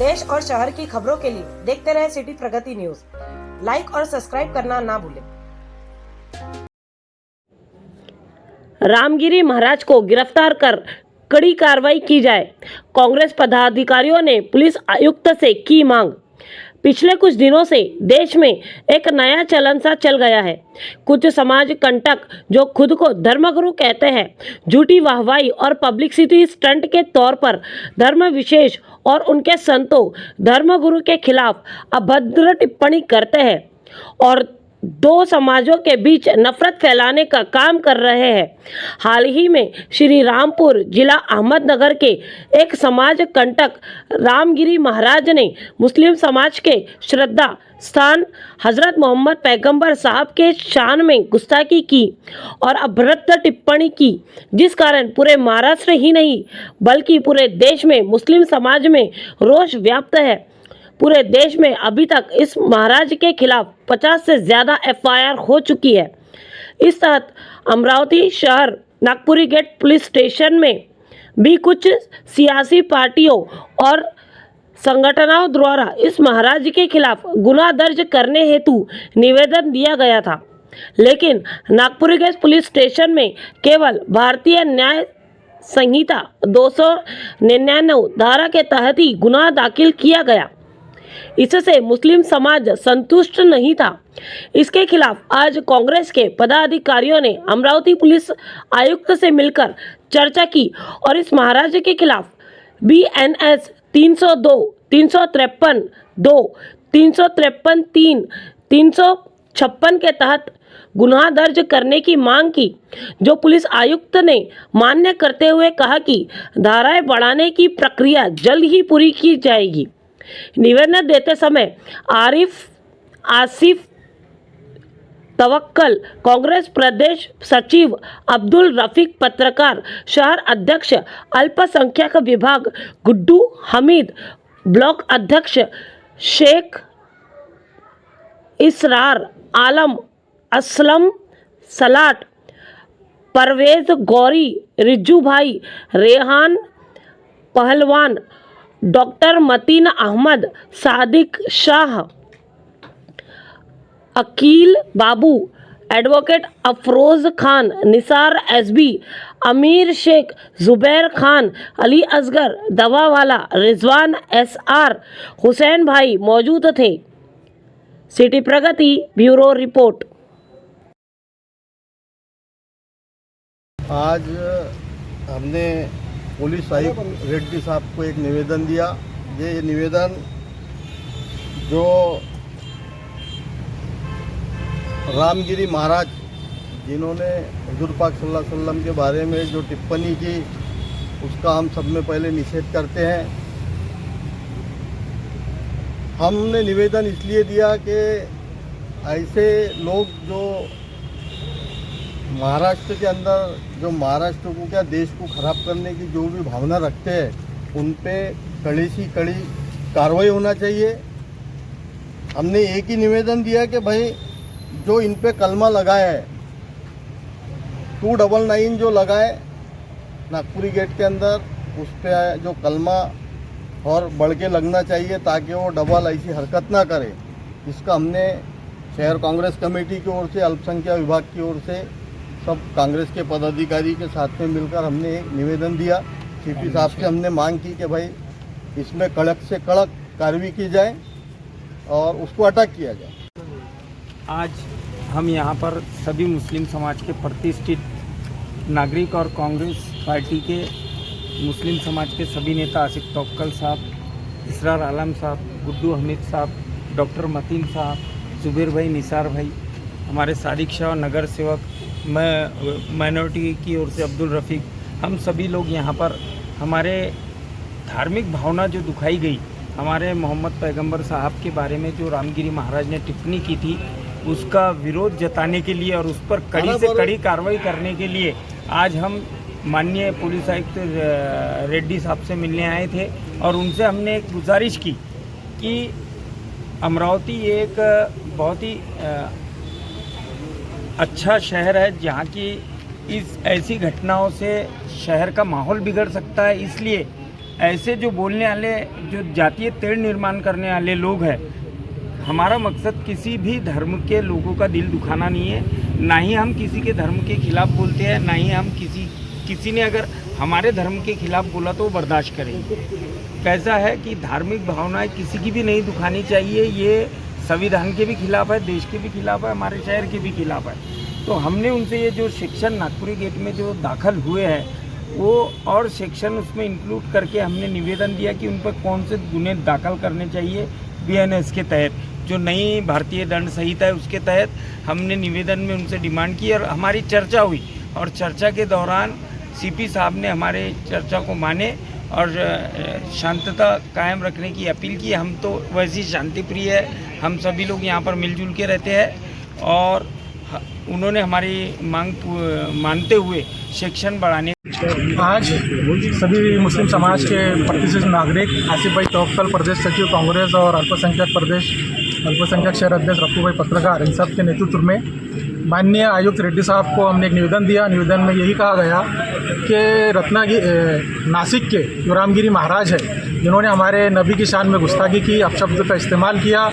देश और शहर की खबरों के लिए देखते रहे सिटी प्रगति न्यूज। लाइक और सब्सक्राइब करना ना भूलें। रामगिरी महाराज को गिरफ्तार कर कड़ी कार्रवाई की जाए, कांग्रेस पदाधिकारियों ने पुलिस आयुक्त से की मांग। पिछले कुछ दिनों से देश में एक नया चलन सा चल गया है। कुछ समाज कंटक जो खुद को धर्मगुरु कहते हैं, झूठी वाहवाही और पब्लिसिटी स्टंट के तौर पर धर्म विशेष और उनके संतों धर्मगुरु के खिलाफ अभद्र टिप्पणी करते हैं और दो समाजों के बीच नफरत फैलाने का काम कर रहे हैं। हाल ही में श्री रामपुर जिला अहमदनगर के एक समाज कंटक रामगिरी महाराज ने मुस्लिम समाज के श्रद्धा स्थान हजरत मोहम्मद पैगंबर साहब के शान में गुस्ताखी की और अभद्र टिप्पणी की, जिस कारण पूरे महाराष्ट्र ही नहीं बल्कि पूरे देश में मुस्लिम समाज में रोष व्याप्त है। पूरे देश में अभी तक इस महाराज के खिलाफ 50 से ज़्यादा FIR हो चुकी है। इस तहत अमरावती शहर नागपुरी गेट पुलिस स्टेशन में भी कुछ सियासी पार्टियों और संगठनों द्वारा इस महाराज के खिलाफ गुनाह दर्ज करने हेतु निवेदन दिया गया था, लेकिन नागपुरी गेट पुलिस स्टेशन में केवल भारतीय न्याय संहिता 299 धारा के तहत ही गुनाह दाखिल किया गया। इससे मुस्लिम समाज संतुष्ट नहीं था। इसके खिलाफ आज कांग्रेस के पदाधिकारियों ने अमरावती पुलिस आयुक्त से मिलकर चर्चा की और इस महाराज के खिलाफ BNS 302, 353 2, 353 3, 356 के तहत गुनाह दर्ज करने की मांग की, जो पुलिस आयुक्त ने मान्य करते हुए कहा कि धाराएं बढ़ाने की प्रक्रिया जल्द ही पूरी की जाएगी। निवेदन देते समय आसिफ तवक्कल, कांग्रेस प्रदेश सचिव अब्दुल रफीक, पत्रकार शहर अध्यक्ष अल्पसंख्यक विभाग गुड्डू हमीद, ब्लॉक अध्यक्ष शेख इसरार आलम, असलम सलाट, परवेज गौरी, रिज्जू भाई, रेहान पहलवान, डॉक्टर मतीन अहमद, सादिक शाह, अकील बाबू, एडवोकेट अफरोज खान, निसार SB, अमीर शेख, जुबैर खान, अली असगर दवावाला, रिजवान SR, हुसैन भाई मौजूद थे। सिटी प्रगति ब्यूरो रिपोर्ट। आज हमने पुलिस आयुक्त रेड्डी साहब को एक निवेदन दिया। ये निवेदन जो रामगिरी महाराज जिन्होंने हुजूर पाक सल्लल्लाहु अलैहि वसल्लम के बारे में जो टिप्पणी की, उसका हम सब में पहले निषेध करते हैं। हमने निवेदन इसलिए दिया कि ऐसे लोग जो महाराष्ट्र के अंदर जो महाराष्ट्र को क्या देश को ख़राब करने की जो भी भावना रखते हैं, उन पे कड़ी से कड़ी कार्रवाई होना चाहिए। हमने एक ही निवेदन दिया कि भाई जो इन पे कलमा लगाया है 299 जो लगाए नागपुरी गेट के अंदर, उस पे जो कलमा और बढ़ के लगना चाहिए ताकि वो डबल ऐसी हरकत ना करे। इसका हमने शहर कांग्रेस कमेटी की ओर से, अल्पसंख्यक विभाग की ओर से, सब कांग्रेस के पदाधिकारी के साथ में मिलकर हमने एक निवेदन दिया। CP साहब से हमने मांग की कि भाई इसमें कड़क से कड़क कार्रवाई की जाए और उसको अटक किया जाए। आज हम यहाँ पर सभी मुस्लिम समाज के प्रतिष्ठित नागरिक और कांग्रेस पार्टी के मुस्लिम समाज के सभी नेता आसिफ तवक्कल साहब, इसरार आलम साहब, गुड्डू हमीद साहब, डॉक्टर मतीन साहब, जुबैर भाई, निसार भाई, हमारे सादिक शाह नगर सेवक, मैं माइनॉरिटी की ओर से अब्दुल रफ़ीक, हम सभी लोग यहाँ पर हमारे धार्मिक भावना जो दुखाई गई, हमारे मोहम्मद पैगंबर साहब के बारे में जो रामगिरी महाराज ने टिप्पणी की थी, उसका विरोध जताने के लिए और उस पर कड़ी से कड़ी कार्रवाई करने के लिए आज हम माननीय पुलिस आयुक्त रेड्डी साहब से मिलने आए थे और उनसे हमने एक गुजारिश की कि अमरावती एक बहुत ही अच्छा शहर है जहाँ की इस ऐसी घटनाओं से शहर का माहौल बिगड़ सकता है, इसलिए ऐसे जो बोलने वाले, जो जातीय तेढ़ निर्माण करने वाले लोग हैं, हमारा मकसद किसी भी धर्म के लोगों का दिल दुखाना नहीं है। ना ही हम किसी के धर्म के खिलाफ बोलते हैं, ना ही हम किसी ने अगर हमारे धर्म के खिलाफ बोला तो वो बर्दाश्त करेंगे। कैसा है कि धार्मिक भावनाएं किसी की भी नहीं दुखानी चाहिए। ये संविधान के भी खिलाफ है, देश के भी खिलाफ है, हमारे शहर के भी खिलाफ है। तो हमने उनसे ये जो सेक्शन नागपुरी गेट में जो दाखिल हुए हैं, वो और सेक्शन उसमें इंक्लूड करके हमने निवेदन दिया कि उन पर कौन से गुने दाखिल करने चाहिए BNS के तहत, जो नई भारतीय दंड संहिता है उसके तहत हमने निवेदन में उनसे डिमांड की और हमारी चर्चा हुई। और चर्चा के दौरान CP साहब ने हमारे चर्चा को माने और शांतता कायम रखने की अपील की। हम तो वैसी शांति प्रिय है, हम सभी लोग यहाँ पर मिलजुल के रहते हैं और उन्होंने हमारी मांग मानते हुए सेक्शन बढ़ाने। आज सभी मुस्लिम समाज के प्रतिष्ठित नागरिक आसिफ भाई तवक्कल, प्रदेश सचिव कांग्रेस, और अल्पसंख्यक शहर अध्यक्ष रफू भाई पत्रकार, इन सब के नेतृत्व में माननीय आयुक्त रेड्डी साहब को हमने एक निवेदन दिया। निवेदन में यही कहा गया कि नासिक के जो रामगिरी महाराज है, जिन्होंने हमारे नबी की शान में गुस्ताखी की, अपशब्द का इस्तेमाल किया,